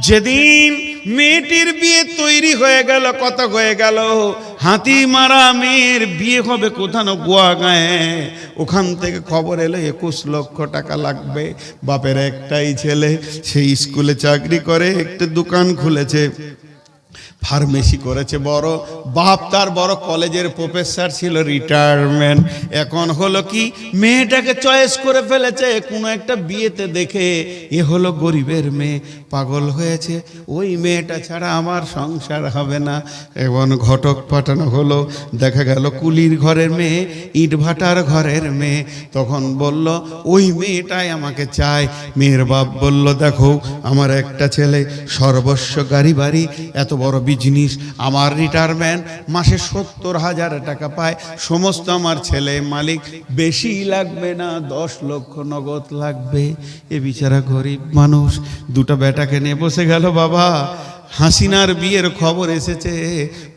যেদিন মেয়েটির বিয়ে তৈরি হয়ে গেল, কথা হয়ে গেল, হাতি মারা মেয়ের বিয়ে হবে কোথানো গোয়া গায়ে। ওখান থেকে খবর এলো 21 লক্ষ টাকা লাগবে। বাপের একটাই ছেলে, সেই স্কুলে চাকরি করে, একটা দোকান খুলেছে, ফার্মেসি করেছে বড়। বাপ তার বড় কলেজের প্রফেসর ছিল, রিটায়ারমেন্ট। এখন হলো কি, মেয়েটাকে চয়েস করে ফেলেছে কোনো একটা বিয়েতে দেখে। এ হলো গরিবের মেয়ে, পাগল হয়েছে, ওই মেয়েটা ছাড়া আমার সংসার হবে না। এখন ঘটক পাঠানো হলো, দেখা গেল কুলির ঘরের মেয়ে, ইট ভাটার ঘরের মেয়ে। তখন বলল ওই মেয়েটাই আমাকে চায়। মেয়ের বাপ বলল দেখো, আমার একটা ছেলে, সর্বস্ব গাড়ি বাড়ি, এত বড় বিজনেস, আমার রিটায়ারমেন্ট, মাসে 70,000 টাকা পায়, সমস্ত আমার ছেলে মালিক, বেশি লাগবে না, 10 লক্ষ নগদ লাগবে। এ বিচারা গরিব মানুষ দুটো বেটাকে নিয়ে বসে গেল। বাবা, হাসিনার বিয়ের খবর এসেছে,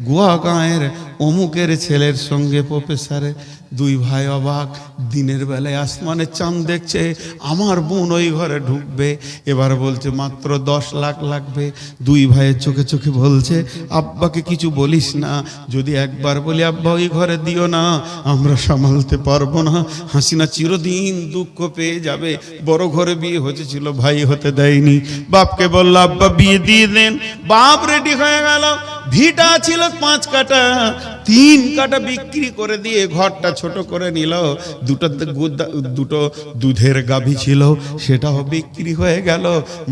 গোয়া গাঁয়ের অমুকের ছেলের সঙ্গে প্রফেসরের। দুই ভাই অবাক, দিনের বেলায় আসমানে চাঁদ দেখছে, আমার বোন ওই ঘরে ঢুকবে। এবার বলছে মাত্র 10 লাখ লাগবে। দুই ভাইয়ের চোখে চোখে বলছে আব্বাকে কিছু বলিস না, যদি একবার বলি আব্বা ওই ঘরে দিও না, আমরা সামালতে পারবো না। হাসিনা চিরদিন দুঃখ পেয়ে যাবে, বড় ঘরে বিয়ে হয়েছিল, ভাই হতে দেয়নি। বাপকে বলল আব্বা বিয়ে দিয়ে দেন। বাপ রেডি হয়ে গেল। ভিটা ছিল 5 কাঠা, 3 কাঠা বিক্রি করে দিয়ে ঘরটা ছোট করে নিল। দুটো দুধের গাভী ছিল, সেটাও বিক্রি হয়ে গেল।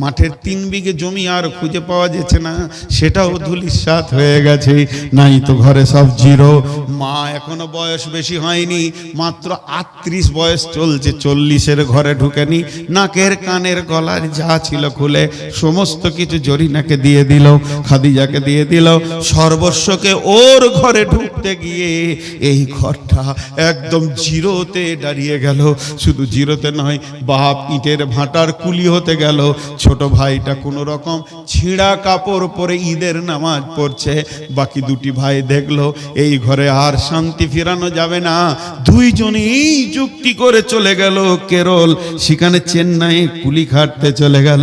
মাঠের 3 বিঘে জমি আর খুঁজে পাওয়া যাচ্ছে না, সেটাও ধুলিস্যাৎ হয়ে গেছে। নাই তো ঘরে সব জিরো। মা এখনো বয়স বেশি হয়নি, মাত্র 38 বয়স চলছে, 40-এর ঘরে ঢুকেনি। নাকের কানের গলার যা ছিল খুলে সমস্ত কিছু জরিনাকে দিয়ে দিল, খাদিজাকে দিয়ে দিল। সর্বস্বকে ওর ঘরে ঢুকতে গিয়ে এই ঘরটা একদম জিরোতে দাঁড়িয়ে গেল। শুধু জিরোতে নয়, বাপ ইটের ভাটার কুলি হতে গেল। ছোট ভাইটা কোনো রকম ছিঁড়া কাপড় পরে ঈদের নামাজ পড়ছে। বাকি দুটি ভাই দেখলো এই ঘরে আর শান্তি ফিরানো যাবে না, দুইজনেই যুক্তি করে চলে গেল কেরল, সেখানে চেন্নাই কুলি খাটতে চলে গেল।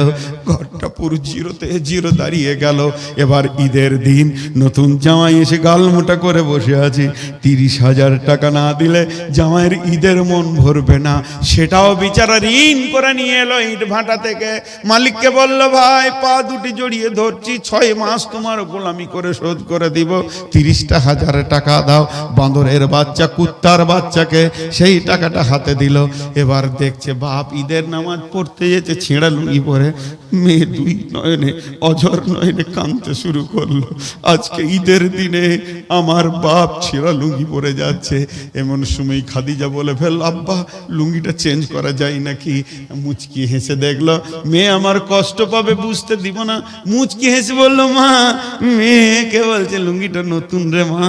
ঘরটা পুরো জিরোতে জিরো দাঁড়িয়ে গেল। এবার ঈদের দিন নতুন জামাই এসে গালমোটা করে বসে আছে। 30,000 টাকা না দিলে জামাইয়ের ঈদের মন ভরবে না, সেটাও বিচারা ঋণ করে নিয়ে এলো ইট ভাটা থেকে। মালিককে বলল ভাই পা দুটি জড়িয়ে ধরছি, 6 মাস তোমার গোলামি করে শোধ করে দিব, 30,000 টাকা দাও। বাঁদরের বাচ্চা, কুত্তার বাচ্চাকে সেই টাকাটা হাতে দিল। এবার দেখছে বাপ ঈদের নামাজ পড়তে যেতে ছেঁড়া লুঙ্গি পরে, মেয়ে দুই নয়নে অঝর নয়নে কাঁদতে শুরু করলো। আজকে ঈদের দিনে আমার বাপ ছেঁড়া লুঙ্গি পরে যাচ্ছে। এমন সময় খাদিজা বলে ফেল আব্বা লুঙ্গিটা চেঞ্জ করা যায় নাকি? মুচকি হেসে দেখলো মেয়ে আমার কষ্ট পাবে, বুঝতে দিব না। মুচকি হেসে বললো মা, মেয়েকে বলছে লুঙ্গিটা নতুন রে মা,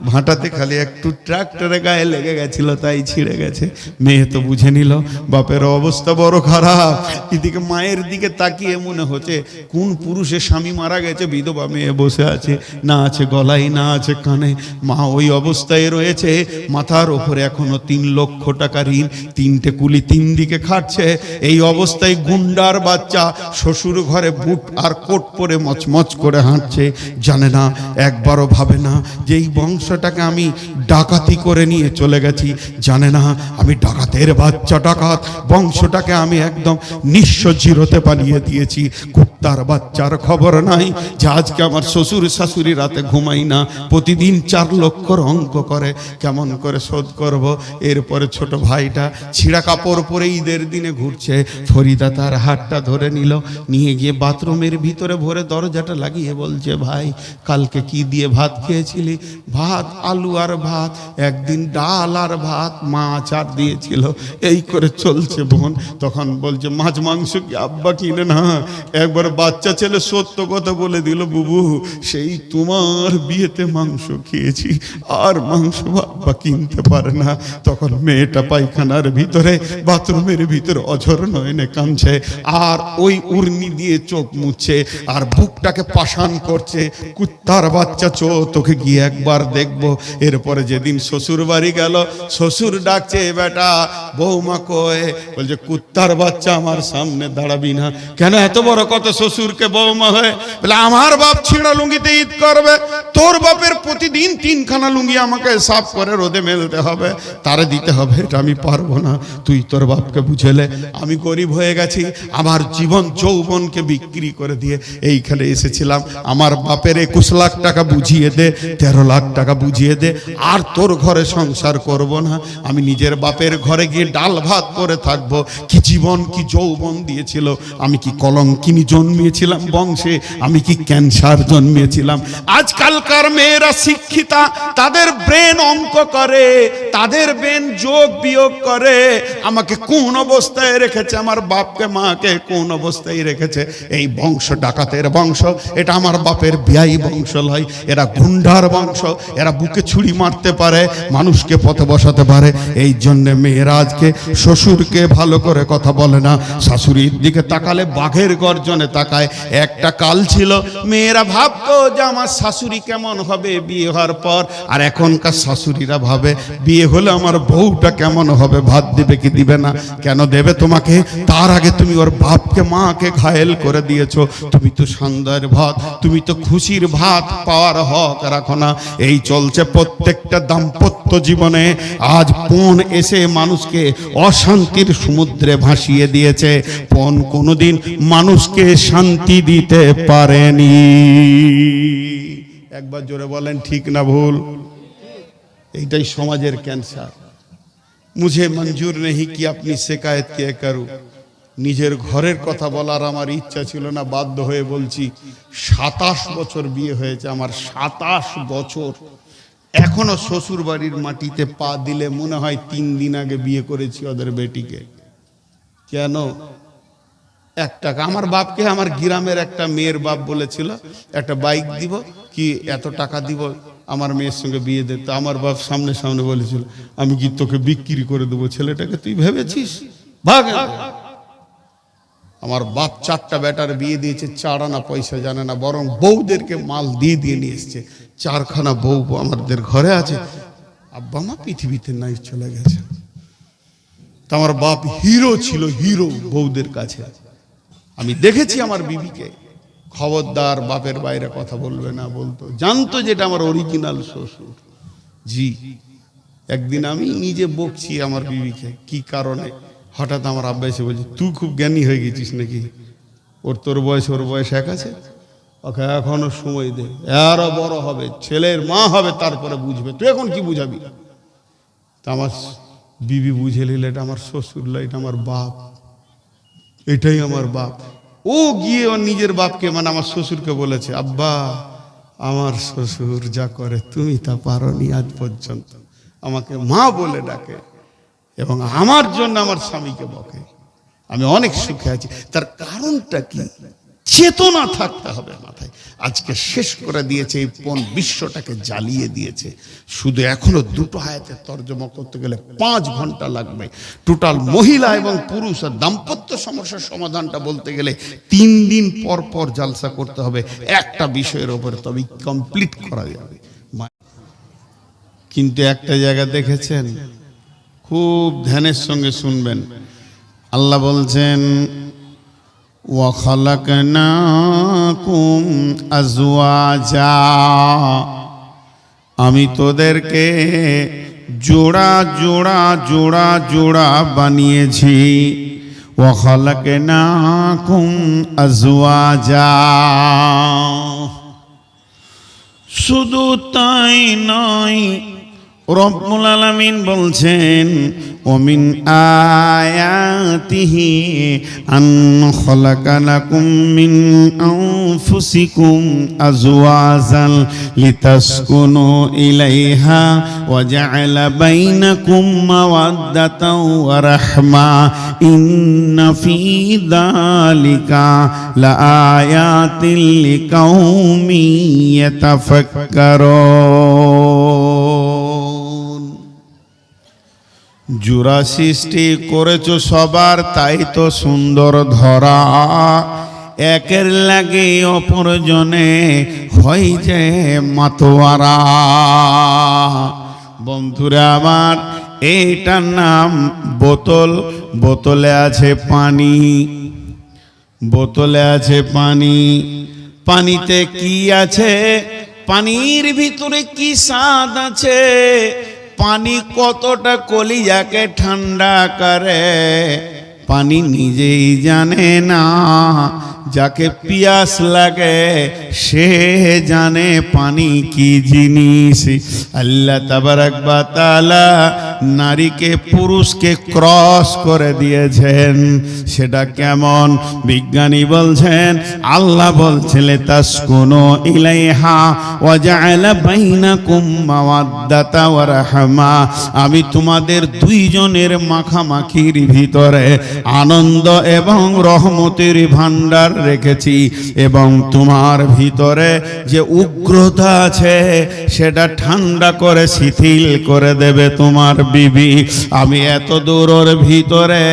ভাটাতে খালি একটু ট্রাক্টরে গায়ে লেগে গেছিল তাই ছিঁড়ে গেছে। মেয়ে তো বুঝে নিল বাপের অবস্থা বড় খারাপ। এদিকে মায়ের দিকে তাকিয়ে মনে হচ্ছে কোন পুরুষের স্বামী মারা গেছে, বিধবা মেয়ে বসে আছে, না আছে গলায় না আছে কানে, মা ওই অবস্থায় রয়েছে। মাথার ওপরে এখনো 3 লক্ষ টাকা ঋণ, 3টে কুলি 3 দিকে খাটছে। এই অবস্থায় গুন্ডার বাচ্চা শ্বশুর ঘরে বুট আর কোট পরে মচমচ করে হাঁটছে। জানে না, একবারও ভাবে না যে এই বংশটাকে আমি ডাকাতি করে নিয়ে চলে গেছি। জানে না আমি ডাকাতের বাচ্চা, ডাকাত বংশটাকে আমি একদম নিঃস্ব জিরোতে পালিয়ে দিয়েছি। কুত্তার বাচ্চার খবর নাই যে আজকে আমার শ্বশুর শাশুড়ি রাতে ঘুমাই না, প্রতিদিন 4 লক্ষর অঙ্ক করে, কেমন করে শোধ করব। এরপরে ছোট ভাইটা ছিঁড়া কাপড় পরে ঈদের দিনে ঘুরছে। ফরিদা তার হাতটা ধরে নিল, নিয়ে গিয়ে বাথরুমের ভিতরে ভরে দরজাটা লাগিয়ে বলছে ভাই কালকে কি দিয়ে ভাত খেয়েছিলি? ভাত, আলু আর ভাত, একদিন ডাল আর ভাত, মাছ আর দিয়েছিল। এই করে চলছে বোন। তখন বলছে মাছ মাংস কি আব্বা কিনে না? একবার বাচ্চা ছেলে সত্য কথা বলে দিল, বুবু সেই তোমার বিয়েতে মাংস খেয়েছি, আর মাংস বাবা কিনতে পারে না। তখন মেয়েটা পায়খানার ভিতরে, বাথরুমের ভিতরে অঝর নয়নে কাঁদছে, আর ওই উর্নি দিয়ে চোখ মুছছে, আর বুকটাকে পাষাণ করছে। কুত্তার বাচ্চা, চো তোকে গিয়ে একবার দেখবো। এরপরে যেদিন শ্বশুর বাড়ি গেল, শ্বশুর ডাকছে, বেটা বৌমা কয়? বলছে কুত্তার বাচ্চা আমার সামনে দাঁড়াবি না। কেন? এত বড় কত শ্বশুরকে বৌমা হয়? বলে আমার বাপ ছিঁড়া লুঙ্গিতে ঈদ করবে, তোর বাপের প্রতিদিন 3খানা লুঙ্গি আমাকে সাফ করে রোদে মেলতে হবে, তারে দিতে হবে, এটা আমি পারবো না। তুই তোর বাপকে বুঝেলে। আমি গরিব হয়ে গেছি, আমার জীবন যৌবনকে বিক্রি করে দিয়ে এইখানে এসেছিলাম। আমার বাপের 21 লাখ টাকা বুঝিয়ে দে, 13 লাখ টাকা বুঝিয়ে দে, আর তোর ঘরে সংসার করব না। আমি নিজের বাপের ঘরে গিয়ে ডাল ভাত করে থাকবো। কি জীবন, কি যৌবন দিয়েছিল। আমি কি কলঙ্কিনী জন্মিয়েছিলাম বংশে? আমি কি ক্যান্সার জন্মিয়েছিলাম? আজকালকার মেয়েরা শিক্ষিতা, তাদের ব্রেন অঙ্ক করে, তাদের ব্রেন যোগ বিয়োগ করে। আমাকে কোন অবস্থায় রেখেছে, আমার বাপকে মাকে কোন অবস্থায় রেখেছে। এই বংশ ডাকাতের বংশ, এটা আমার বাপের বিয়াই বংশ নয়, এরা গুন্ডার বংশ। এরা বুকে ছুরি মারতে পারে, মানুষকে পথে বসাতে পারে। এই জন্য মেয়েরা আজকে শ্বশুরকে ভালো করে কথা বলে না, শাশুড়ির দিকে তাকালে বাঘের গর্জনে তাকায়। একটা কাল ছিল মেয়েরা ভাবতো যে আমার শাশুড়ি কেমন হবে বিয়ে হওয়ার পর, আর এখনকার শাশুড়িরা ভাবে বিয়ে হলে আমার বউটা কেমন হবে, ভাত দিবে কি দিবে না। কেন দেবে তোমাকে? তার আগে তুমি ওর বাপকে মাকে ঘায়েল করে দিয়েছো। তুমি তো সন্ধ্যার ভাত, তুমি তো খুশির ভাত পাওয়ার হক রাখো না। এই চলছে প্রত্যেকটা দাম্পত্য জীবনে। আজ পণ এসে মানুষকে অশান্তির সমুদ্রে ভাসিয়ে দিয়েছে। পণ কোনোদিন মানুষকে শান্তি দিতে পারেনি। একবার জোরে বলেন ঠিক না ভুল? এইটাই সমাজের ক্যান্সার। মুঝে মঞ্জুর নেই কি আপনি শিকায়ত কে করু। নিজের ঘরের কথা বলার আমার ইচ্ছা ছিল না, বাধ্য হয়ে বলছি। 27 বছর বিয়ে হয়েছে আমার, 27 বছর। এখনো শ্বশুর বাড়ির মাটিতে পা দিলে মনে হয় 3 দিন আগে বিয়ে করেছি ওদের বেটিকে। কেন? 1 টাকা। আমার বাপকে আমার গ্রামের একটা মেয়ের বাপ বলেছিল একটা বাইক দিব, কি এত টাকা দিব আমার মেয়ের সঙ্গে বিয়ে দে। তো আমার বাপ সামনে সামনে বলেছিল, আমি কি তোকে বিক্রি করে দেবো ছেলেটাকে? তুই ভেবেছিস? ভাগ। আমার বাপ 4টা বেটার বিয়ে দিয়েছে, 4 আনা পয়সা জানে না, বরং বউদেরকে মাল দিয়ে দিয়ে নিয়ে এসছে। 4খানা বউ আমাদের ঘরে আছে। আব্বা মা পৃথিবীতে নাই, চলে গেছে। তা আমার বাপ হিরো ছিল, হিরো বউদের কাছে। আমি দেখেছি আমার বিবিকে, খবরদার বাপের বাইরে কথা বলবে না বলতো, জানতো যেটা আমার অরিজিনাল শ্বশুর। জি, একদিন আমি নিজে বকছি আমার বিবিকে, কি কারণে? হঠাৎ আমার আব্বা এসে বলছে, তুই খুব জ্ঞানী হয়ে গেছিস নাকি? তোর বয়স ওর বয়স এক আছে, ওকে এখনো সময় দে, আরো বড় হবে, ছেলের মা হবে, তারপরে বুঝবে, তুই এখন কি বুঝাবি? তা আমার বিবি বুঝে নিলে এটা আমার শ্বশুর লয়, এটা আমার বাপ, এটাই আমার বাপ। ও গিয়ে ওর নিজের বাপকে, মানে আমার শ্বশুরকে বলেছে, আব্বা আমার শ্বশুর যা করে তুমি তা পারোনি আজ পর্যন্ত। আমাকে মা বলে ডাকে এবং আমার জন্য আমার স্বামীকে বকে। আমি অনেক সুখে আছি। তার কারণটা কি? চেতনা থাকতে হবে মাথায়। আজকে শেষ করে দিয়েছে এই পণ, বিশ্বটাকে জ্বালিয়ে দিয়েছে। শুধু এখনো 2টো আয়াতের তর্জমা করতে গেলে 5 ঘন্টা লাগবে। টোটাল মহিলা এবং পুরুষ আর দাম্পত্য সমস্যার সমাধানটা বলতে গেলে 3 দিন পর পর জালসা করতে হবে একটা বিষয়ের উপরে, তবে কমপ্লিট করা যাবে। কিন্তু একটা জায়গা দেখেছেন, খুব ধ্যানের সঙ্গে শুনবেন। আল্লাহ বলছেন, ওয়া খালাকনাকুম আজওয়াজা, আমি তোদেরকে জোড়া জোড়া জোড়া জোড়া বানিয়েছি। ওয়া খালাকনাকুম আজওয়াজা, শুধু তাই নয়, রব্বুল আলামিন বলছেন ওমিন আয়াতিহি আন খালাকা লাকুম মিন আনফুসিকুম আজওয়াজান লিতাসকুনু ইলাইহা ওয়া জাআলা বাইনাকুম মাওয়াদ্দাতাও ওয়া রাহমা ইন্না ফী যালিকা লাআয়াতিন লিকাউমিন ইয়াতাফাক্কারুন। জোড়া সৃষ্টি করেছ সবার, তাই তো সুন্দর ধরা, একের লাগে অপরজনে হয় যে মাতোয়ারা। বন্ধুরা আমার, এইটার নাম বোতল। বোতলে আছে পানি, বোতলে আছে পানি। পানিতে কি আছে? পানির ভিতরে কি স্বাদ আছে? পানি কতটা কলিজাকে ঠান্ডা করে পানি নিজেই জানে না। যাকে পিয়াস লাগে সে জানে পানি কি জিনিস। আল্লাহ তাবারাক ওয়া তাআলা নারীকে পুরুষকে ক্রস করে দিয়েছেন। সেটা কেমন? বিজ্ঞানী বলছেন, আল্লাহ বলছেন তাসকুনু ইলাইহা ওয়া জাআলা বাইনাকুম মাওয়াদ্দাতা ওয়া রাহমা। আমি তোমাদের দুইজনের মাখামাখির ভিতরে আনন্দ এবং রহমতের ভান্ডার রেখেছি, এবং তোমার ভিতরে যে উগ্রতা আছে সেটা ঠান্ডা করে শিথিল করে দেবে তোমার বিবি। আমি এত দূরের ভিতরে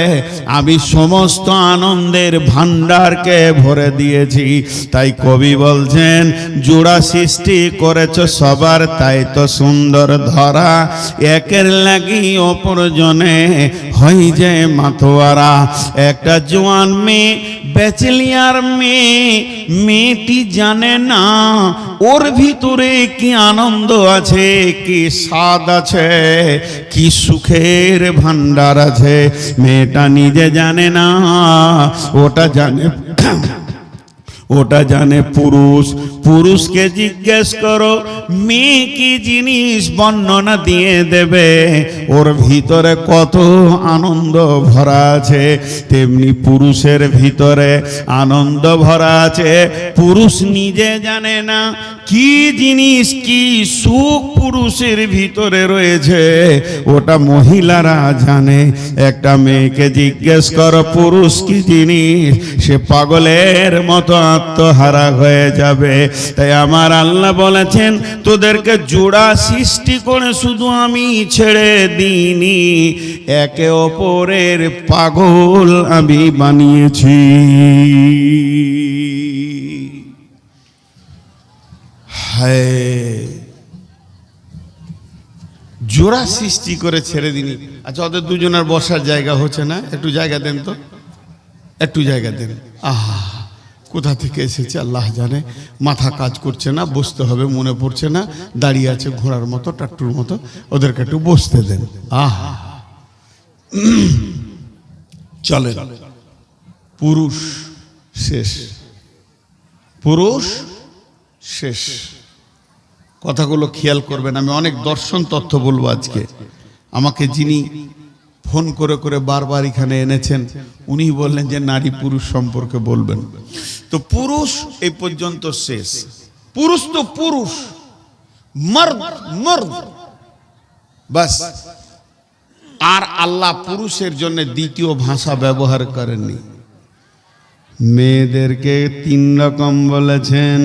আমি সমস্ত আনন্দের ভান্ডারকে ভরে দিয়েছি। তাই কবি বলছেন, জোড়া সৃষ্টি করেছ সবার, তাই তো সুন্দর ধরা, একের লাগি অপরজনে হয় যে মাতোয়ারা। একটা জোয়ান মেয়ে, ব্যাচেলিয়ার মেয়ে, মেয়েটি জানে না ওর ভিতরে কি আনন্দ আছে, কি স্বাদ আছে, কি সুখের ভান্ডার আছে। মেয়েটা নিজে জানে না, ওটা জানে ওটা জানে পুরুষ। পুরুষকে জিজ্ঞেস করো মেয়ে কি জিনিস, বর্ণনা দিয়ে দেবে ওর ভিতরে কত আনন্দ ভরা আছে। তেমনি পুরুষের ভিতরে আনন্দ ভরা আছে, পুরুষ নিজে জানে না কি জিনিস, কি সুখ পুরুষের ভিতরে রয়েছে, ওটা মহিলারা জানে। একটা মেয়েকে জিজ্ঞেস করো পুরুষ কি জিনিস, সে পাগলের মতো আত্মহারা হয়ে যাবে। তাই আমার আল্লাহ বলেছেন, তোদেরকে জোড়া সৃষ্টি করে শুধু আমি ছেড়ে দিইনি, একে অপরের পাগল আমি বানিয়েছি। জোড়া সৃষ্টি করে ছেড়ে দিনি। আচ্ছা, ওদের দুজনের বসার জায়গা হচ্ছে না? একটু জায়গা দেন তো, একটু জায়গা দেন। আহা, কোথা থেকে এসেছে আল্লাহ জানে, মাথা কাজ করছে না, বসতে হবে মনে পড়ছে না, দাঁড়িয়ে আছে ঘোড়ার মতো, টাট্টুর মতো, ওদেরকে একটু বসতে দেন। আহা, চলেন। পুরুষ শেষ, পুরুষ শেষ। কথাগুলো খেয়াল করবেন। আমি অনেক দর্শন তথ্য বলবো আজকে। আমাকে যিনি ফোন করে করে বারবার এখানে এনেছেন, উনি বললেন যে নারী পুরুষ সম্পর্কে বলবেন। তো পুরুষ এই পর্যন্ত শেষ। পুরুষ তো পুরুষ, মর্দ মর্দ, বাস। আর আল্লাহ পুরুষের জন্য দ্বিতীয় ভাষা ব্যবহার করেননি। মেয়েদেরকে 3 রকম বলেছেন,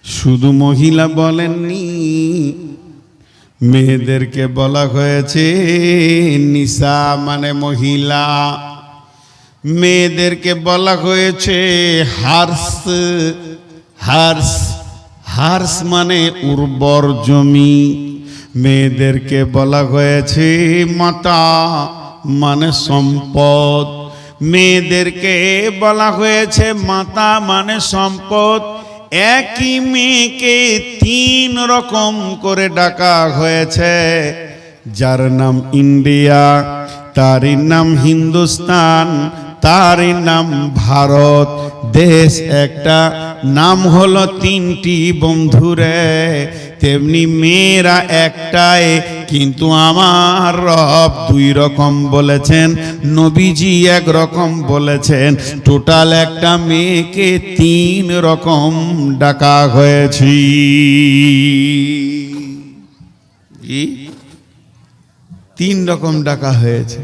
শুধু মহিলা বলেননি। মেয়েদেরকে বলা হয়েছে নিসা মানে মহিলা, মেয়েদেরকে বলা হয়েছে হার্স, হার্স, হার্স মানে উর্বর জমি। মেয়েদেরকে বলা হয়েছে মাতা মানে সম্পদ। মেয়েদেরকে বলা হয়েছে মাতা মানে সম্পদ। একই মেয়েকে 3 রকম করে ডাকা হয়েছে। যার নাম ইন্ডিয়া, তারই নাম হিন্দুস্তান, তারই নাম ভারত। দেশ একটা, নাম হলো তিনটি বন্ধুরে, তেমনি মেয়েরা একটাই, কিন্তু আমার রব দুই রকম বলেছেন, নবীজি এক রকম বলেছেন। টোটাল একটা মেয়েকে তিন রকম ডাকা হয়েছে। তিন রকম ডাকা হয়েছে,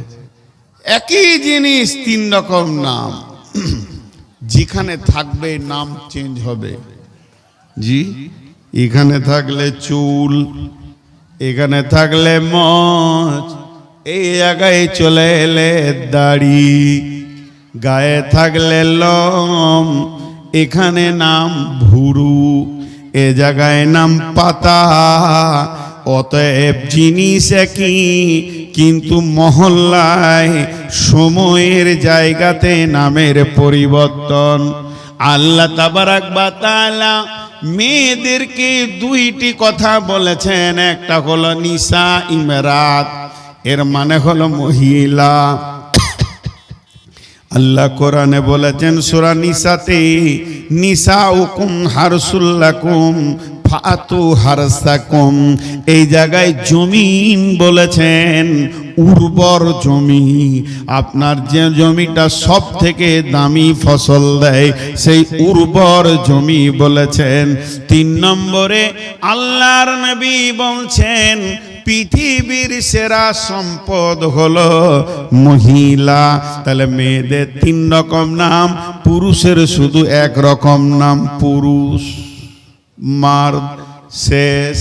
একই জিনিস তিন রকম নাম। যেখানে থাকবে নাম চেঞ্জ হবে। জি, এখানে থাকলে চুল, এখানে থাকলে মোচ, এই জায়গায় চলে এলে দাড়ি, গায়ে থাকলে লোম, এখানে নাম ভুরু, এ জায়গায় নাম পাতা। অতএব জিনিস একই, কিন্তু মহল্লায় সময়ের জায়গাতে নামের পরিবর্তন। আল্লাহ তাবারাক ওয়া তাআলা মেয়েদেরকে দুইটি কথা বলেছেন, একটা হলো নিসা ইমরাত, এর মানে হলো মহিলা। আল্লাহ কোরআনে বলেছেন সূরা নিসাতে, নিসাউকুম হারসুল লাকুম ফাতু হারসাকুম। এই জায়গায় জমিন বলেছেন উর্বর জমি, আপনার যে জমিটা সব থেকে দামি ফসল দেয় সেই উর্বর জমি বলেছেন। 3 নম্বরে আল্লাহর নবী বলছেন পৃথিবীর সেরা সম্পদ হলো মহিলা। তাহলে মেয়েদের 3 রকম নাম, পুরুষের শুধু এক রকম নাম, পুরুষ মার্দ শেষ।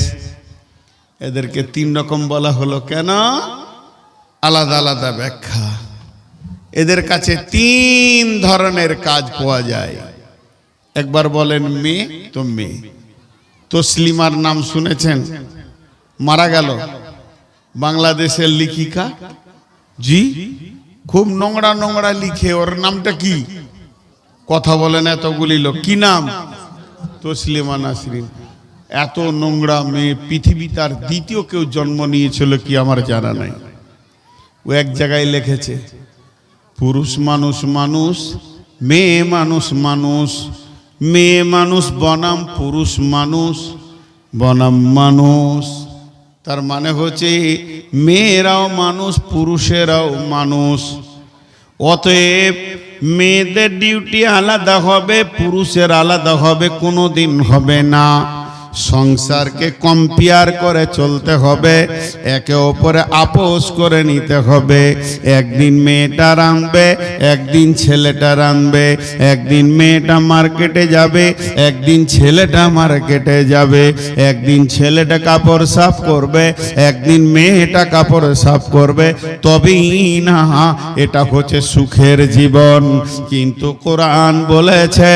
এদেরকে 3 রকম বলা হলো কেন? আলাদা আলাদা ব্যাখ্যা। এদের কাছে 3 ধরনের কাজ পাওয়া যায়। একবার বলেন মেয়ে তো মেয়ে। তসলিমার নাম শুনেছেন? মারা গেল বাংলাদেশের লেখিকা। জি, খুব নোংরা নোংরা লিখে। ওর নামটা কি? কথা বলেন এতগুলি লোক, কি নাম? তসলিমা নাসরিন। এত নোংরা মেয়ে পৃথিবী তার দ্বিতীয় কেউ জন্ম নিয়েছিল কি আমার জানা নাই। ও এক জায়গায় লিখেছে পুরুষ মানুষ মানুষ, মেয়ে মানুষ মানুষ, মেয়ে মানুষ বনাম পুরুষ মানুষ বনাম মানুষ। তার মানে হচ্ছে মেয়েরাও মানুষ, পুরুষেরাও মানুষ। অতএব মেয়েদের ডিউটি আলাদা হবে, পুরুষের আলাদা হবে, কোনোদিন হবে না। সংসারকে কম্পেয়ার করে চলতে হবে, একে অপরে আপোষ করে নিতে হবে। একদিন মেয়েটা রাঁধবে, একদিন ছেলেটা রাঁধবে, একদিন মেয়েটা মার্কেটে যাবে, একদিন ছেলেটা মার্কেটে যাবে, একদিন ছেলেটা কাপড় সাফ করবে, একদিন মেয়েটা কাপড় সাফ করবে। তবেই না এটা হচ্ছে সুখের জীবন। কিন্তু কোরআন বলেছে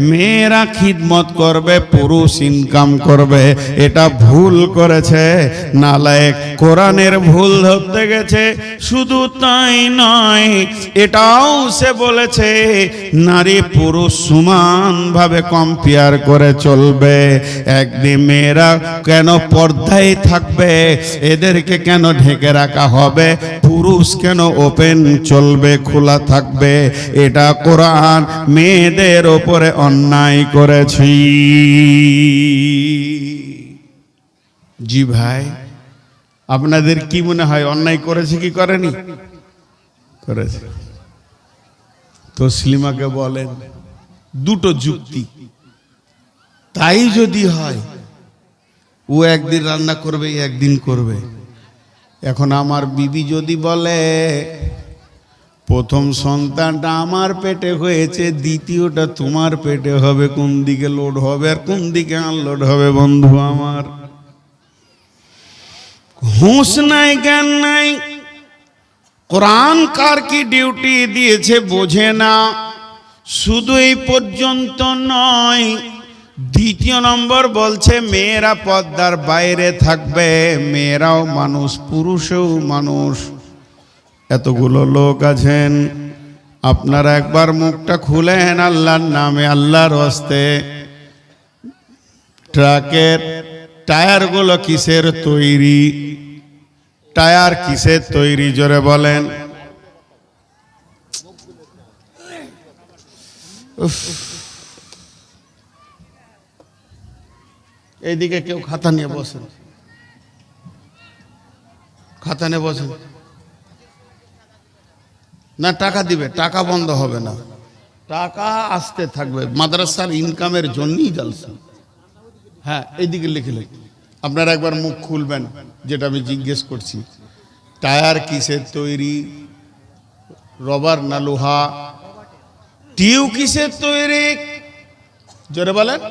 মেয়েরা খিদমত করবে, পুরুষ ইনকাম করবে। এটা ভুল করেছে নালায়েক, কোরআনের ভুল ধরতে গেছে। শুধু তাই নয়, এটাও সে বলেছে নারী পুরুষ সমান ভাবে কম্পেয়ার করে চলবে। একদিন মেয়েরা কেন পর্দায় থাকবে, এদেরকে কেন ঢেকে রাখা হবে? পুরুষ কেন ওপেন চলবে, খোলা থাকবে? এটা কোরআন মেয়েদের ওপরে অন্যায় করেছি। জি ভাই, আপনাদের কি মনে হয় অন্যায় করেছে কি করেনি? করেছে। তসলিমাকে বলেন দুটো যুক্তি। তাই যদি হয়, ও একদিন রান্না করবে, একদিন করবে। এখন আমার বিবি যদি বলে প্রথম সন্তানটা আমার পেটে হয়েছে, দ্বিতীয়টা তোমার পেটে হবে, কোন দিকে লোড হবে আর কোন দিকে আনলোড হবে? বন্ধু আমার, হুঁশ নাই, জ্ঞান নাই। কোরআন কার কি ডিউটি দিয়েছে বোঝে না। শুধু এই পর্যন্ত নয়, 2 নম্বর বলছে মেয়েরা পর্দার বাইরে থাকবে। মেয়েরাও মানুষ, পুরুষও মানুষ। এতগুলো লোক আছেন, আপনারা একবার মুখটা খুলেন আল্লাহর নামে, আল্লাহর হস্তে। ট্রাকের টায়ারগুলো কিসের তৈরি? টায়ার কিসের তৈরি জোরে বলেন? এইদিকে কেউ খাতা নিয়ে বসেন, খাতা নিয়ে বসেন। না টাকা দিবে, টাকা বন্ধ হবে না, টাকা আসতে থাকবে, মাদ্রাসার ইনকামের জন্যই জলসা। হ্যাঁ এইদিকে লিখে লিখে আপনারা একবার মুখ খুলবেন, যেটা আমি জিজ্ঞেস করছি। টায়ার কিসের তৈরি? রবার না লোহা? টিউ কিসের তৈরি? জোরে বলেন।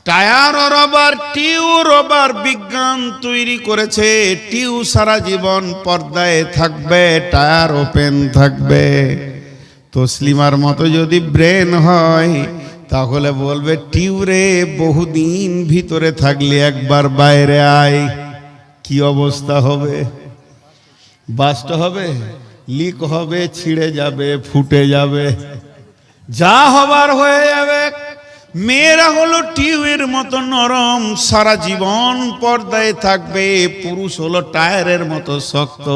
টায়ার ও রবার, টিউ রবার বিজ্ঞান তৈরি করেছে। টিউ সারা জীবন পর্দায় থাকবে, টায়ার ওপেন থাকবে। তসলিমার মতো যদি ব্রেন হয় তাহলে বলবে টিউ রে বহুদিন ভিতরে থাকলে একবার বাইরে আয়। কি অবস্থা হবে? বাস্ট হবে, লিক হবে, ছিঁড়ে যাবে, ফুটে যাবে, যা হবার হয়ে যাবে। মেয়েরা হলো টিউবের মতো নরম, সারা জীবন পর্দায় থাকবে। পুরুষ হলো টায়ারের মতো শক্ত,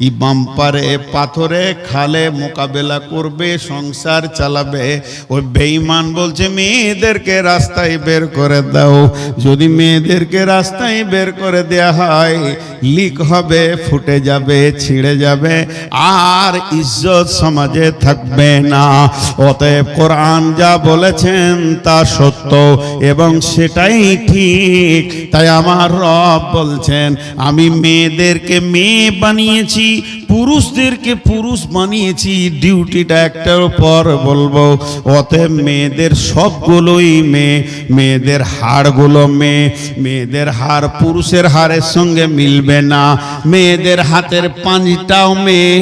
ই বাম্পারে পাথরে খালে মোকাবেলা করবে, সংসার চালাবে। ওই বেঈমান বলছে মেয়েদেরকে রাস্তায় বের করে দাও। যদি মেয়েদেরকে রাস্তায় বের করে দেয়া হয়, লিক হবে, ফুটে যাবে, ছিঁড়ে যাবে, আর ইজ্জত সমাজে থাকবে না। অতএব কোরআন যা বলেছেন তা সত্য এবং সেটাই ঠিক। তাই আমার রব বলছেন আমি মেয়েদেরকে মেয়ে বানিয়েছি, পুরুষদেরকে পুরুষ বানিয়েছি। ডিউটিটা একটার পর বলবো। অতএব মেয়েদের সবগুলোই মেয়ে, মেয়েদের হাড়গুলো মেয়ে। মেয়েদের হাড় পুরুষের হাড়ের সঙ্গে মিলবে না। মেয়েদের হাতের পাঁজটাও মেয়ে,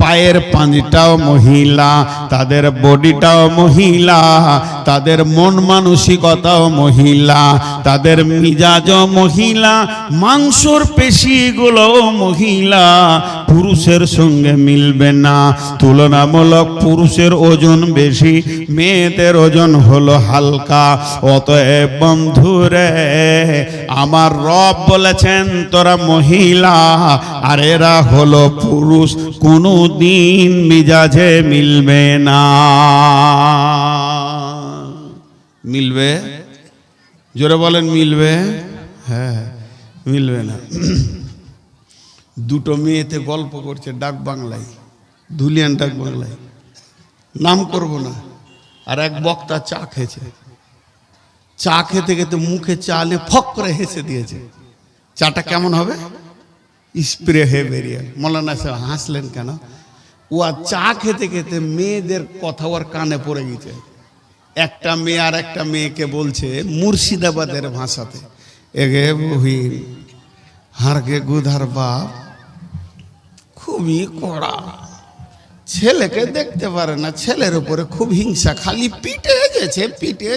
পায়ের পাঁজটাও মহিলা, তাদের বডিটাও মহিলা, তাদের মন মানসিকতাও মহিলা, তাদের মিজাজও মহিলা, মাংসর পেশিগুলো মহিলা। পুরুষের সঙ্গে মিলবে না। তুলনামূলক পুরুষের ওজন বেশি, মেয়েদের ওজন হলো হালকা। অতএব বন্ধুরে আমার রব বলেছেন তোরা মহিলা আর এরা হলো পুরুষ, কোনো দিন মিজাজে মিলবে না। মিলবে? জোরে বলেন মিলবে? হ্যাঁ মিলবে না। দুটো মেয়েতে গল্প করছে ডাক বাংলায়, ধুলিয়ান ডাক বাংলায়, নাম করব না। আর এক বক্তা চা খেয়েছে, চা খেতে খেতে মুখে চালে ফক করে হেসে দিয়েছে। চাটা কেমন হবে? স্প্রে হয়ে বেরিয়ে। মৌলানা সাহেব হাসলেন কেন? ও আর চা খেতে খেতে মেয়েদের কথা ওর কানে পড়ে গেছে। একটা মেয়ে আর একটা মেয়েকে বলছে মুর্শিদাবাদের ভাষাতে, এগে বহিন হারকে গুধার বাপ খুবই কড়া, ছেলেকে দেখতে পারে না, ছেলের উপরে খুব হিংসা, খালি পিটে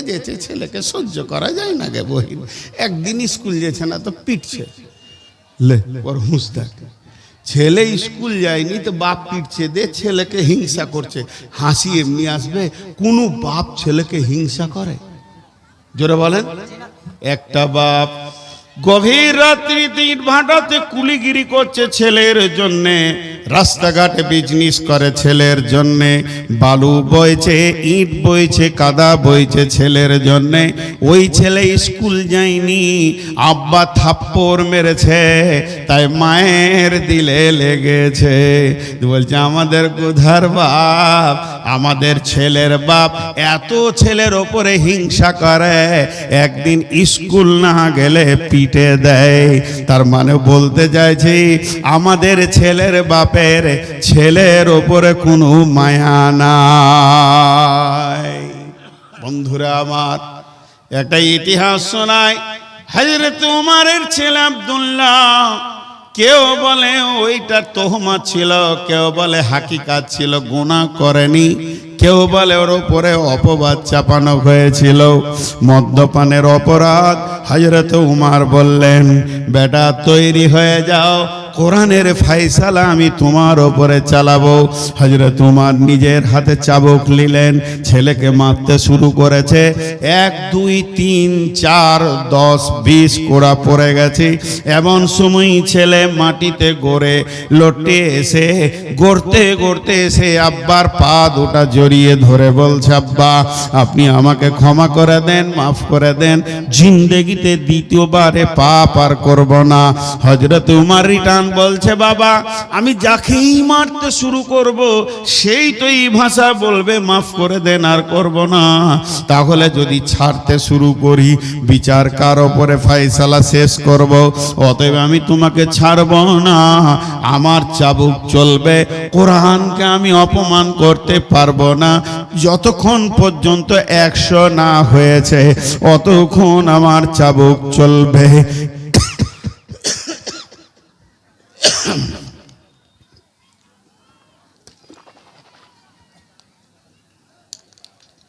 যেছে, ছেলেকে সহ্য করা যায় না গে বহিন। একদিন স্কুল যেছে না তো পিটছে। লে ওর হুঁশ দেখ, ছেলে স্কুল যায়নি তো বাপ পিটছে, দে ছেলেকে হিংসা করছে। হাসি এমনি আসবে? কোনো বাপ ছেলেকে হিংসা করে? জোরে বলেন। একটা বাপ গভীর রাত্রিতে ইট ভাটাতে কুলিগিরি করছে ছেলের জন্যে, রাস্তাঘাটে বিজনেস করে ছেলের জন্যে, বালু বইছে, ইট বইছে, কাদা বইছে ছেলের জন্যে। ওই ছেলে স্কুল যায়নি, আব্বা থাপ্পড় মেরেছে, তাই মায়ের দিলে লেগেছে। বলছে আমাদের কোধার বাপ, আমাদের ছেলের বাপ এত ছেলের ওপরে হিংসা করে, একদিন স্কুল না গেলে পিটে দেয়। তার মানে বলতে চাইছি আমাদের ছেলের বাপের ছেলের ওপরে কোনো মায়া নাই। বন্ধুরা আমার, একটা ইতিহাস শোনায়। হযরত উমরের ছেলে আব্দুল্লাহ, কেউ বলে ওইটা তোহমত ছিল, কেউ বলে হাকিকাত ছিল, গুনাহ করেনি, কেউ বলে ওর উপরে অপবাদ চাপানো হয়েছিল, মদ্যপানের অপরাধ। হযরত উমর বললেন বেটা তৈরি হয়ে যাও, কোরআনের ফায়সালা আমি তোমার ওপরে চালাবো। হযরত উমর নিজের হাতে চাবুক নিলেন, ছেলেকে মারতে শুরু করেছে। 1 2 3 4 10 20 কোড়া পড়ে গেছে। এমন সময় ছেলে মাটিতে গড়ে লটে এসে গড়তে গড়তে এসে আব্বার পা দুটা জড়িয়ে ধরে বলছে, আব্বা আপনি আমাকে ক্ষমা করে দেন, মাফ করে দেন, জিন্দেগিতে দ্বিতীয়বারে পাপ আর করব না। হযরত উমর রিটার্ন বলছে, বাবা আমি যাকেই মারতে শুরু করব সেই তো এই ভাষা বলবে মাফ করে দেন আর করব না। তাহলে যদি ছাড়তে শুরু করি বিচার কার ওপরে ফয়সালা শেষ করব। অতএব আমি তোমাকে ছাড়ব না, আমার চাবুক চলবে। কোরআনকে আমি অপমান করতে পারবো না। যতক্ষণ পর্যন্ত 100 না হয়েছে অতক্ষণ আমার চাবুক চলবে।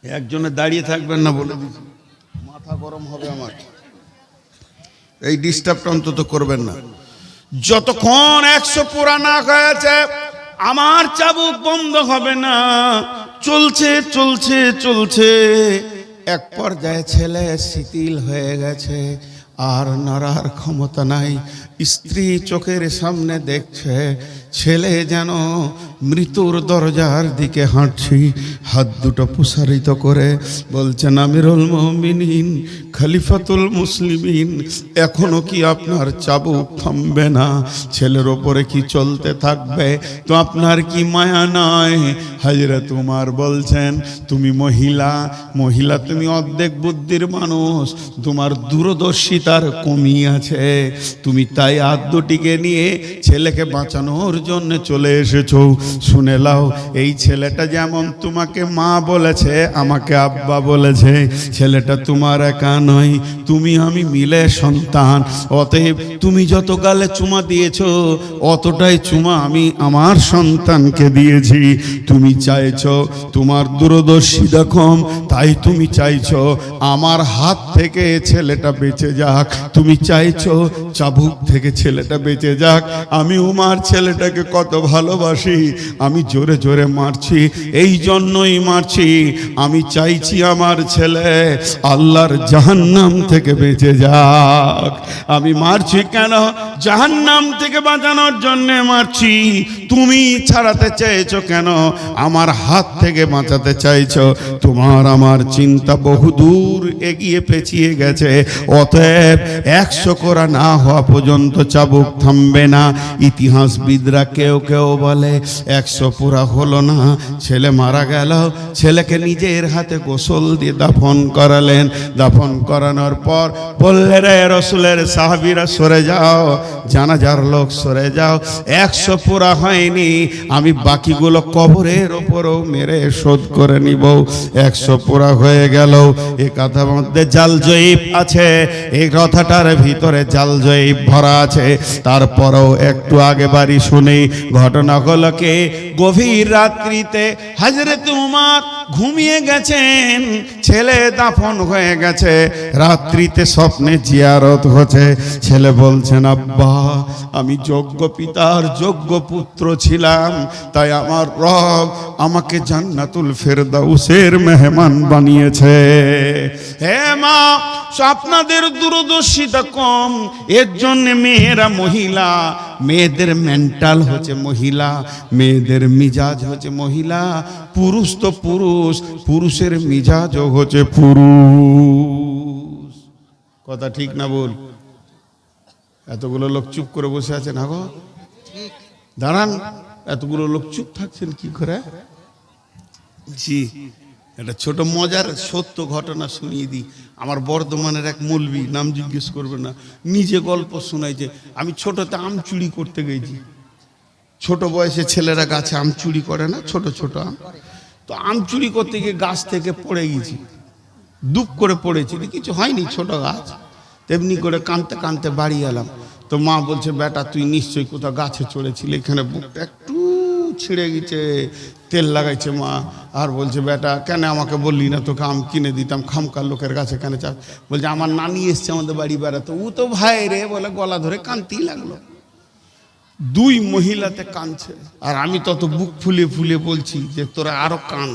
একজনে দাঁড়িয়ে থাকবেন না বলে দিচ্ছি, মাথা গরম হবে আমার। এই ডিস্টার্বটা অন্তত করবেন না। যতক্ষণ 100 পুরা না হয়েছে আমার চাবুক বন্ধ হবে না। চলছে চলছে চলছে, এক পর্যায়ে ছেলে শিথিল হয়ে গেছে, আর নড়ার ক্ষমতা নাই। স্ত্রী চোখের সামনে দেখছে ছেলে যেন মৃত্যুর দরজার দিকে হাঁটছি। হাত দুটো প্রসারিত করে বলছেন, আমিরুল মুমিনিন, খলিফাতুল মুসলিমিন, এখনো কি আপনার চাবুক থামবে না? ছেলের ওপরে কি চলতে থাকবে? তো আপনার কি মায়া নয়? হযরত উমর বলছেন, তুমি মহিলা, তুমি অর্ধেক বুদ্ধির মানুষ, তোমার দূরদর্শিতার কমি আছে। তুমি তাই হাত দুটিকে নিয়ে ছেলেকে বাঁচানোর জন্য চলে এসেছো। শুনে লাও, এই ছেলেটা যেমন তোমাকে মা বলেছে, আমাকে আব্বা বলেছে, ছেলেটা তোমার একা নয়, তুমি আমি মিলে সন্তান। অতএব তুমি যত গালে চুমা দিয়েছো অতটাই চুমা আমি আমার সন্তানকে দিয়েছি। তুমি চাইছো তোমার দূরদর্শিতা কম, তাই তুমি চাইছো আমার হাত থেকে ছেলেটা বেঁচে যাক। তুমি চাইছো চাবুক থেকে ছেলেটা বেঁচে যাক। আমি উমার ছেলেটাকে কত ভালোবাসি, আমি জোরে জোরে মারছি, এই জন্যই মারছি। আমি চাইছি আমার ছেলে আল্লাহর জাহান্নাম থেকে বেঁচে যাক। আমি মারছি কেন? জাহান্নাম থেকে বাঁচানোর জন্য মারছি। তুমি ছাড়াতে চেয়েছো কেন? আমার হাত থেকে বাঁচাতে চাইছো। তোমার আমার চিন্তা বহুদূর এগিয়ে পেছিয়ে গেছে। অতএব 100 কোরা না হওয়া পর্যন্ত চাবুক থামবে না। ইতিহাসবিদরা কেউ কেউ বলে 100 পুরা হলো না, ছেলে মারা গেল। ছেলেকে নিজের হাতে গোসল দিয়ে দাফন করালেন। দাফন করানোর পর বললেন, রে রাসূলের সাহাবীরা সরে যাও, জানাজার লোক সরে যাও। 100 পুরা হয়নি, আমি বাকিগুলো কবরের ওপরও মেরে শোধ করে নিব। 100 পুরা হয়ে গেল। এ কথার মধ্যে জাল জয়ীব আছে, এই কথাটার ভিতরে জাল জয়ীব ভরা আছে। তারপরেও একটু আগে বাড়ি শুনি ঘটনাগুলোকে। গভীর রাত্রিতে হযরত উমর ঘুমিয়ে গেছেন, ছেলে দাফন হয়ে গেছে। রাত্রিতে স্বপ্নে জিয়ারত হচ্ছে। ছেলে বলছেন, আব্বা আমি যোগ্য পিতার যোগ্য পুত্র ছিলাম, তাই আমার রব আমাকে জান্নাতুল ফেরদাউসের মেহমান বানিয়েছে। হে মা, আপনাদের দূরদর্শিতা কম, এর জন্য মেয়েরা মহিলা, মেয়েদের মেন্টাল হচ্ছে মহিলা, মেয়েদের মিজাজ হচ্ছে মহিলা। পুরুষ তো পুরুষ, পুরুষের মিজাজও হচ্ছে পুরুষ। কথা ঠিক না বল? এতগুলো লোক চুপ করে বসে আছে না গো? দাঁড়ান, এতগুলো লোক চুপ থাকছেন কি করে? জি, একটা ছোট মজার সত্য ঘটনা শুনিয়ে দিই। আমার বর্ধমানের এক মৌলবি, নাম জিজ্ঞেস করবে না, নিজে গল্প শোনাইছে। আমি ছোটতে আম চুরি করতে গেছি। ছোট বয়সে ছেলেরা গাছে আম চুরি করে না, ছোট ছোট আম। তো আম চুরি করতে গিয়ে গাছ থেকে পড়ে গেছি, দুপ করে পড়েছি, কিছু হয়নি, ছোট গাছ। তেমনি করে কাঁদতে কাঁদতে বাড়ি এলাম। তো মা বলছে, বেটা তুই নিশ্চয়ই কোথাও গাছে চড়েছিলি, এখানে বুকটা একটু ছিঁড়ে গেছে, তেল লাগাইছে মা। আর বলছে, বেটা কেন আমাকে বললি না, তোকে আম কিনে দিতাম, খামকার লোকের কাছে কেন চা? বলছে, আমার নানি এসছে আমাদের বাড়ি বেড়াতে, ও তো ভাই রে বলে গলা ধরে কাঁদতেই লাগলো। দুই মহিলাতে কাঁদছে, আর আমি তত বুক ফুলে ফুলে বলছি যে তোরা আরো কাঁদ।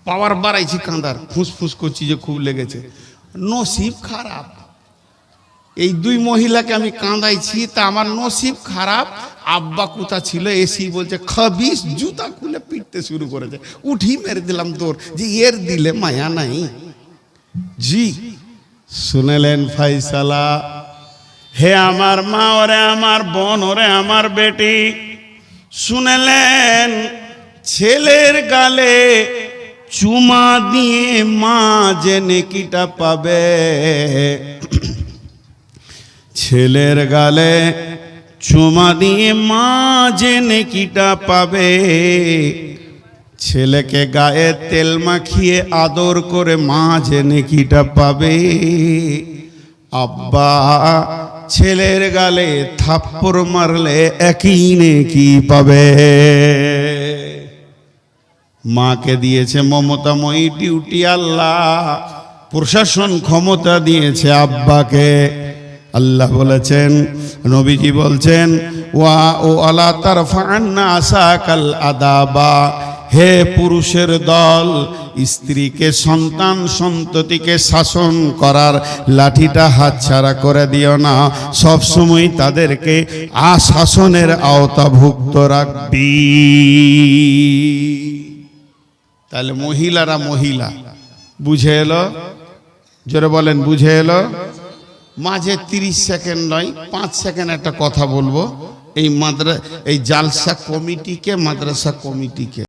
পাওয়ার বাড়াইছি কাঁদার, ফুসফুস করছি যে খুব লেগেছে। নসিব খারাপ, এই দুই মহিলাকে আমি কাঁদাইছি, তা আমার নসিব খারাপ। আব্বা কোথা ছিল, এসি বলছে খাবিস, জুতা খুলে পিটতে শুরু করেছে। উঠি মেরে দিলাম দৌড়, যে এর দিলে মায়া নাই। জি শুনেলেন ফাইসালা? হে আমার মা, ওরে আমার বোন, ওরে আমার বেটি, শুনেলেন ছেলের গালে চুমা দিয়ে মা যে নেকিটা পাবে, ছেলের গালে চুমা দিয়ে মা যে নেকিটা পাবে, ছেলেকে গায়ে তেল মাখিয়ে আদর করে মা যে নেকিটা পাবে, আব্বা ছেলের গালে থাপ্পড় মারলে একই নেকি পাবে। মাকে দিয়েছে মমতাময়ী ডিউটি আল্লাহ, প্রশাসন ক্ষমতা দিয়েছে আব্বাকে। আল্লাহ বলেছেন, নবীজি বলছেন, ওয়া ও আলা তারফা'আন্না আসাকাল আদাবা, হে পুরুষের দল, স্ত্রীকে সন্তান সন্ততিকে শাসন করার লাঠিটা হাতছাড়া করে দিও না, সব সময় তাদেরকে শাসনের আওতাভুক্ত রাখবি। তাহলে মহিলারা মহিলা, বুঝে এলো? জোরে বলেন, বুঝে এলো? মাঝে 30 সেকেন্ড নয়, 5 সেকেন্ড একটা কথা বলবো। এই জালসা কমিটিকে, মাদ্রাসা কমিটিকে